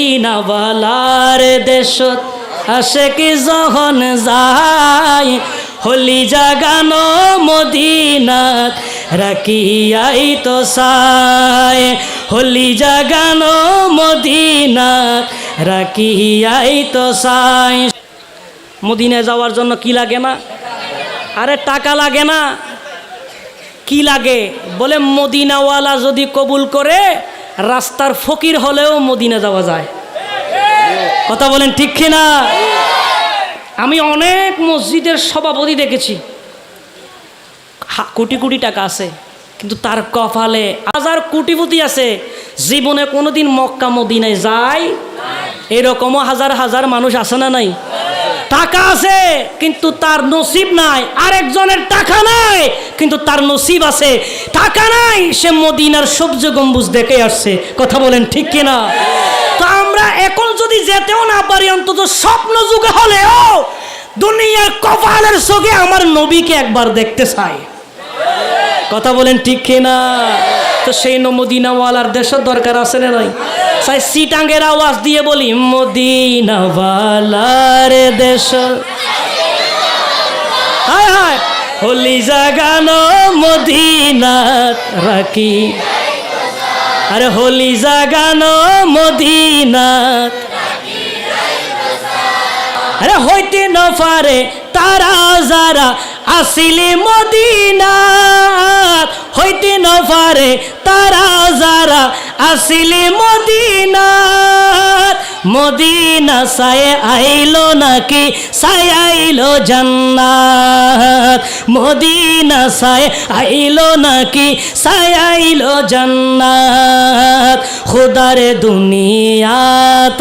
মদিনাওয়ালার দেশত আশেকি যখন যায় হলি জাগানো মদিনাত রাখিয়াই তো চায় হলি জাগানো মদিনাত রাখিয়াই তো চায়। মদিনায় যাওয়ার জন্য কি লাগে না? আরে টাকা লাগে না, কি লাগে? বলে মদিনাওয়ালা যদি কবুল করে রাস্তার ফকির হলেও মদিনা যাওয়া যায়। কথা বলেন ঠিক কিনা? আমি অনেক মসজিদের সভাপতি দেখেছি, কোটি কোটি টাকা আছে, কিন্তু তার কপালে হাজার কোটিপতি আছে, জীবনে কোনোদিন মক্কা মদিনায় যায়। এরকমও হাজার হাজার মানুষ আছে না নাই? টাকা আছে কিন্তু তার নসিব নাই। আরেকজনের টাকা নাই কিন্তু তার নসিব আছে। টাকা নাই, সে মদিনার সবজ গম্বুজ দেখে আসছে। কথা বলেন ঠিক কিনা? তো আমরা এখন যদি যেতেও না পারি, অন্তত স্বপ্ন যুগে হলেও দুনিয়ার কপালের চোখে আমার নবীকে একবার দেখতে চাই। কথা বলেন ঠিক কিনা? তো সেই মদিনাওয়ালার দেশের দরকার আছে না নাই? চাই সিটাঙ্গের আওয়াজ দিয়ে বলি, মদিনাওয়ালার দেশ হায় হায় হলি জাগানো মদিনাত রাখি। আরে হলি জাগানো মদিনাত, আরে হইতে না পারে তারা যারা আসিলি মদিনাত, হইতে না পারে তারা যারা আসিলি মদিনাত। মদিনা সায় আইলো নাকি সায় আইলো জান্নাত, মদিনা সায় আইলো নাকি সায় আইলো জান্নাত। খুদারে দুনিয়া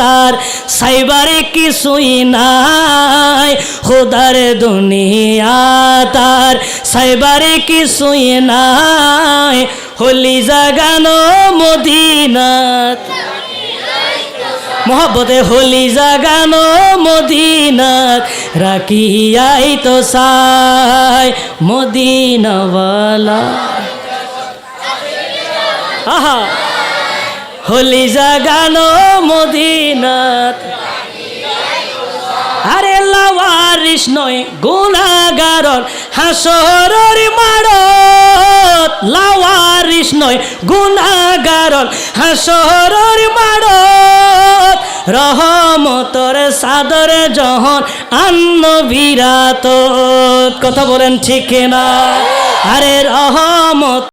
তার সাইবারে কিছুই নাই, খুদারে দুনিয়া তার সাইবারে কিছুই নাই। হলি জাগানো মদিনাত মোহব্বতে হলি জাগানো মদিনাত রাখিয়াই তো চাই মদিনাওয়ালা। আহা হলি জাগানো মদিনাত। আরে লাওয়ারিস নয় গুনাহগারর হাসরের মাঠত, লাওয়ারিস নয় গুনাহগারর হাসরের মাঠত। রহমতর সাদর যখন আন্ন বিরাত। কথা বলেন ঠিক না? আরে রহমত